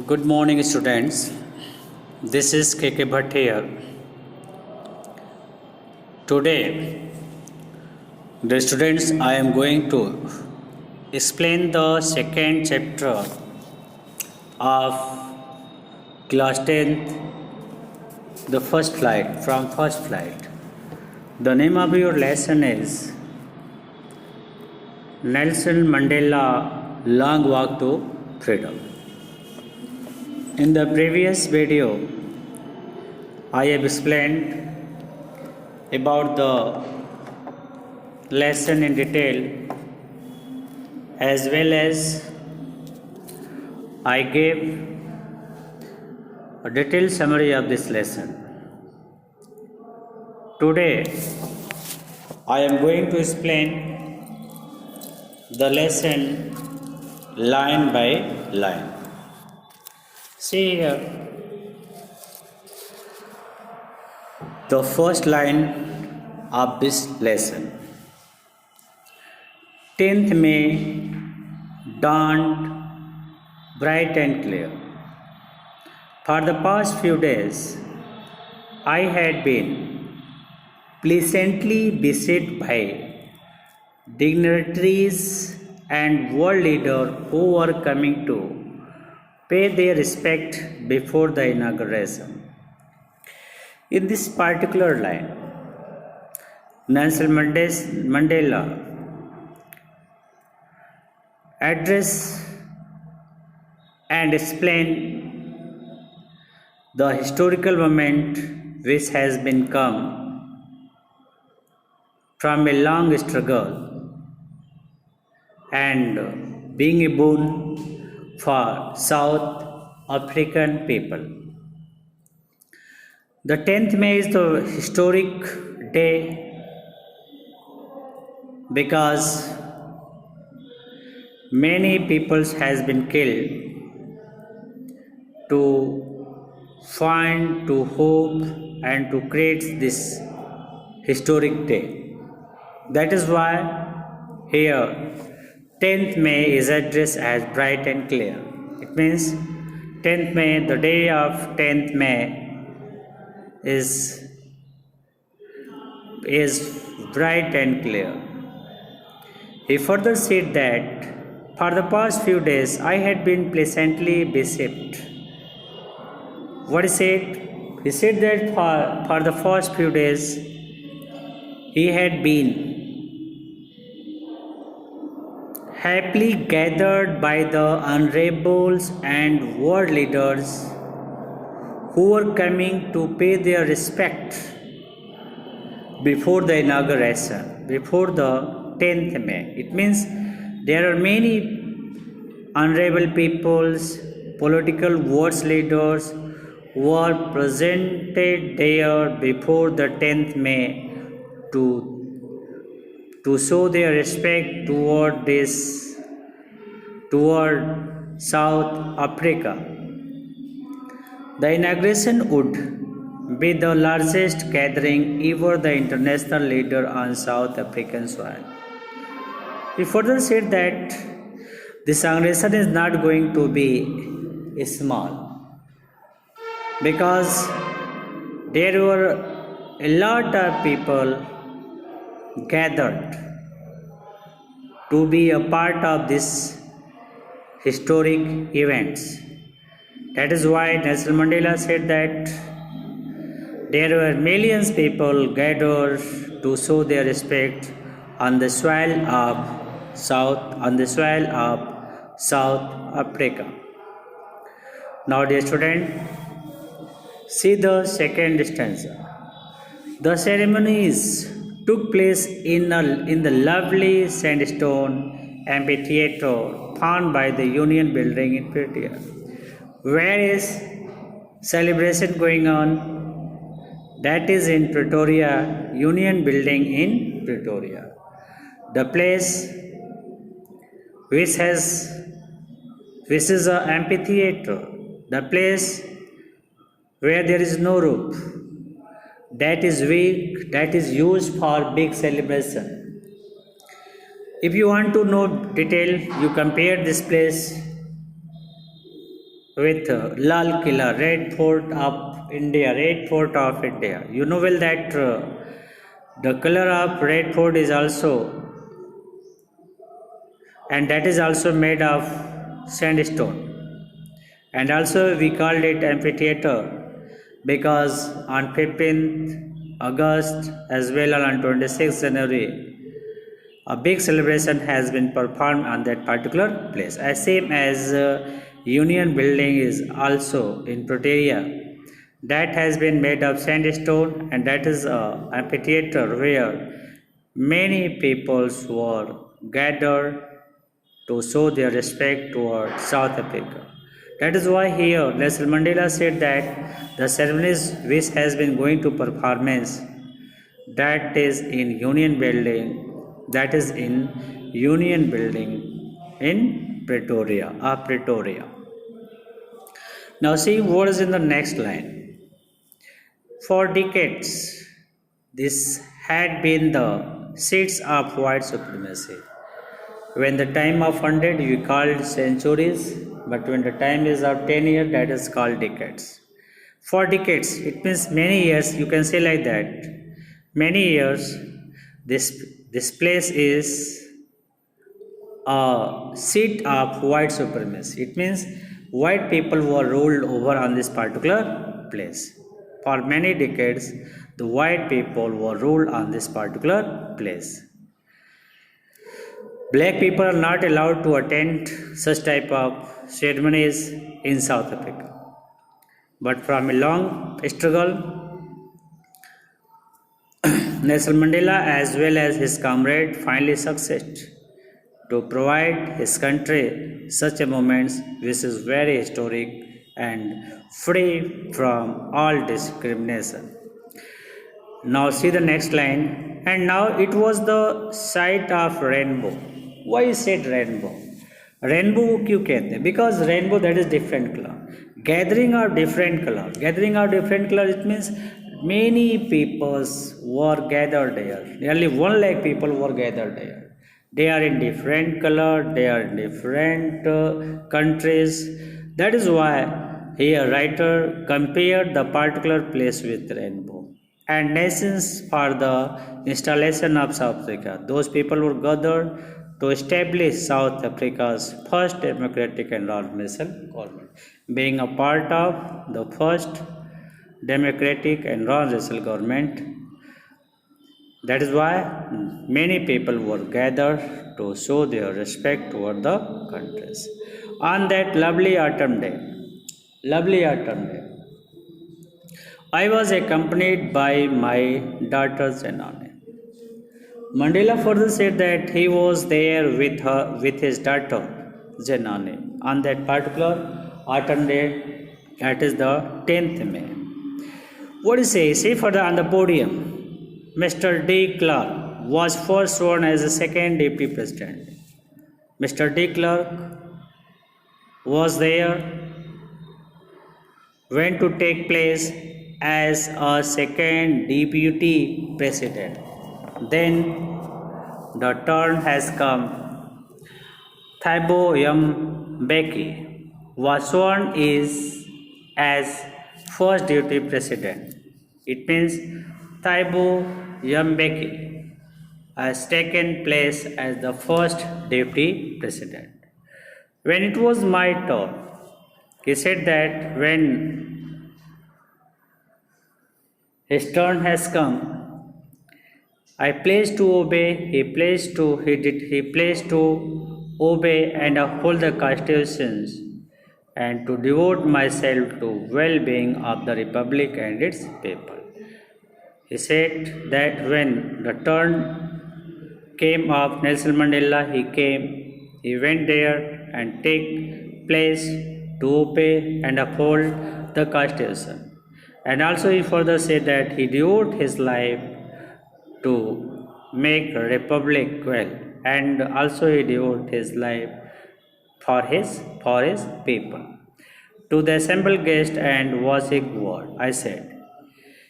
Good morning, students. This is KK Bhatt here. Today, the students, I am going to explain the second chapter of class 10th, the first flight, from first flight. The name of your lesson is Nelson Mandela Long Walk to Freedom. In the previous video, I have explained about the lesson in detail, as well as I gave a detailed summary of this lesson. Today, I am going to explain the lesson line by line. See here, the first line of this lesson. 10th May dawned bright and clear. For the past few days, I had been pleasantly beset by dignitaries and world leaders who were coming to pay their respect before the inauguration. In this particular line, Nelson Mandela addressed and explained the historical moment which has been come from a long struggle and being a boon for South African people. The 10th May is the historic day because many peoples has been killed to find, to hope and to create this historic day. That is why here 10th May is addressed as bright and clear. It means 10th May, the day of 10th May is bright and clear. He further said that for the past few days I had been pleasantly beset. What he said? He said that for the first few days he had been happily gathered by the honorables and world leaders who were coming to pay their respect before the inauguration, before the 10th May. It means there are many honorable peoples, political world leaders who are presented there before the 10th May to show their respect toward South Africa. The inauguration would be the largest gathering ever the international leader on South African soil. He further said that this inauguration is not going to be small because there were a lot of people gathered to be a part of this historic events. That is why Nelson Mandela said that there were millions of people gathered to show their respect on the soil of South Africa. Now, dear student, see the second stanza. The ceremonies took place in the lovely sandstone amphitheater found by the Union Building in Pretoria. Where is celebration going on? That is in Pretoria, Union Building in Pretoria. The place which is an amphitheater, the place where there is no roof, that is weak, that is used for big celebration. If you want to know detail, you compare this place with Lal Killa, Red Fort of India, Red Fort of India. You know well that the color of Red Fort is also, and that is also made of sandstone. And also we called it amphitheater because on 15th August as well as on 26th January a big celebration has been performed on that particular place. As same as Union Building is also in Pretoria, that has been made of sandstone, and that is a amphitheater where many peoples were gathered to show their respect towards South Africa. That is why here Nelson Mandela said that the ceremonies which has been going to performance, that is in Union Building, that is in Union Building in Pretoria. Now see what is in the next line. For decades, this had been the seats of white supremacy. When the time of 100 we called centuries, but when the time is of 10 years, that is called decades. For decades, it means many years, you can say like that. Many years, this place is a seat of white supremacy. It means white people were ruled over on this particular place. For many decades, the white people were ruled on this particular place. Black people are not allowed to attend such type of ceremonies in South Africa. But from a long struggle, Nelson Mandela as well as his comrade finally succeeded to provide his country such a moment which is very historic and free from all discrimination. Now see the next line. And now it was the sight of rainbow. Why is said rainbow? Rainbow क्यों कहते हैं? Because rainbow that is different color. Gathering of different color. Gathering of different color, it means many peoples were gathered there. Nearly 1 lakh people were gathered there. They are in different color. They are in different countries. That is why here writer compared the particular place with rainbow. And nations for the installation of South Africa. Those people were gathered to establish South Africa's first democratic and non-racial government. Being a part of the first democratic and non-racial government, that is why many people were gathered to show their respect toward the countries. On that lovely autumn day, I was accompanied by my daughter Zenani. Mandela further said that he was there with his daughter Zenani on that particular autumn day, that is the 10th May. What do you say? See further on the podium, Mr. De Klerk was first sworn as the second deputy president. Mr. De Klerk was there when to take place as a second deputy president. Then the turn has come. Thabo Mbeki was sworn as first deputy president. It means Thabo Mbeki has taken place as the first deputy president. When it was my turn, he said that when his turn has come, I pledge to obey, he pledged to obey and uphold the constitutions and to devote myself to well-being of the republic and its people. He said that when the turn came of Nelson Mandela, he went there and take place to obey and uphold the constitution. And also he further said that he devoted his life to make a republic well, and also he devoted his life for his people. To the assembled guest and was a word, I said.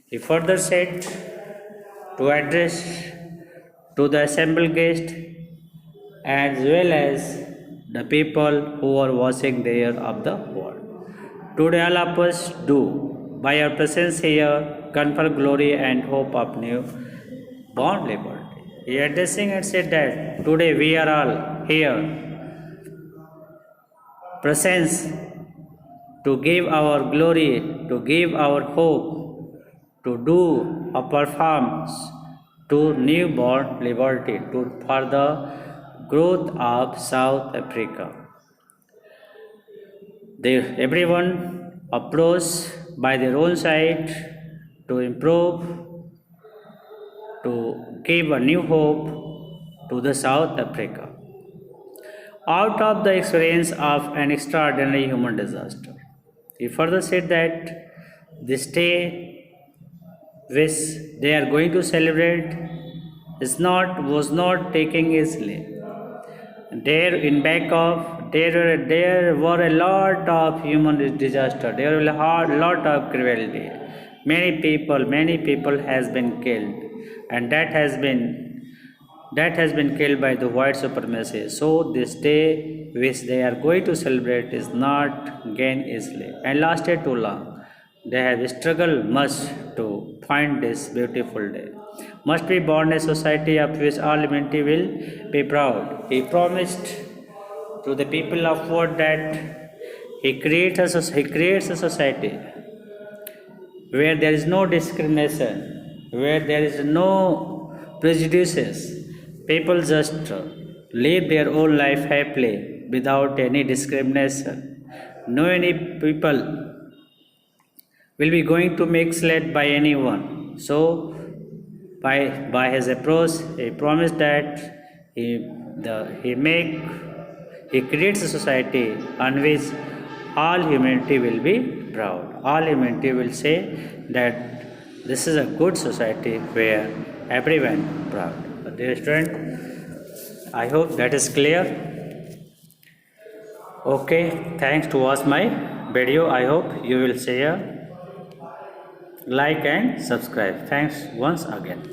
He further said to address to the assembled guest as well as the people who were watching there of the world. Today all of us do. By our presence here, confer glory and hope of new born liberty. He addressing and said that today we are all here, presence to give our glory, to give our hope, to do a performance to newborn liberty, for the growth of South Africa. Everyone approached by their own side to improve, to give a new hope to the South Africa out of the experience of an extraordinary human disaster. He further said that this day which they are going to celebrate was not taken easily. There in back of there were a lot of human disaster. There were a lot of cruelty. Many people has been killed, and that has been killed by the white supremacy. So this day which they are going to celebrate is not gained easily and lasted too long. They have struggled much to find this beautiful day. Must be born a society of which all humanity will be proud. He promised to the people of world that he creates a society where there is no discrimination, where there is no prejudices. People just live their own life happily without any discrimination. No any people will be going to make sled by anyone. So by his approach, he promised that he creates a society on which all humanity will be proud. All humanity will say that this is a good society where everyone proud. Dear student, I hope that is clear. Okay, thanks to watch my video. I hope you will share, like and subscribe. Thanks once again.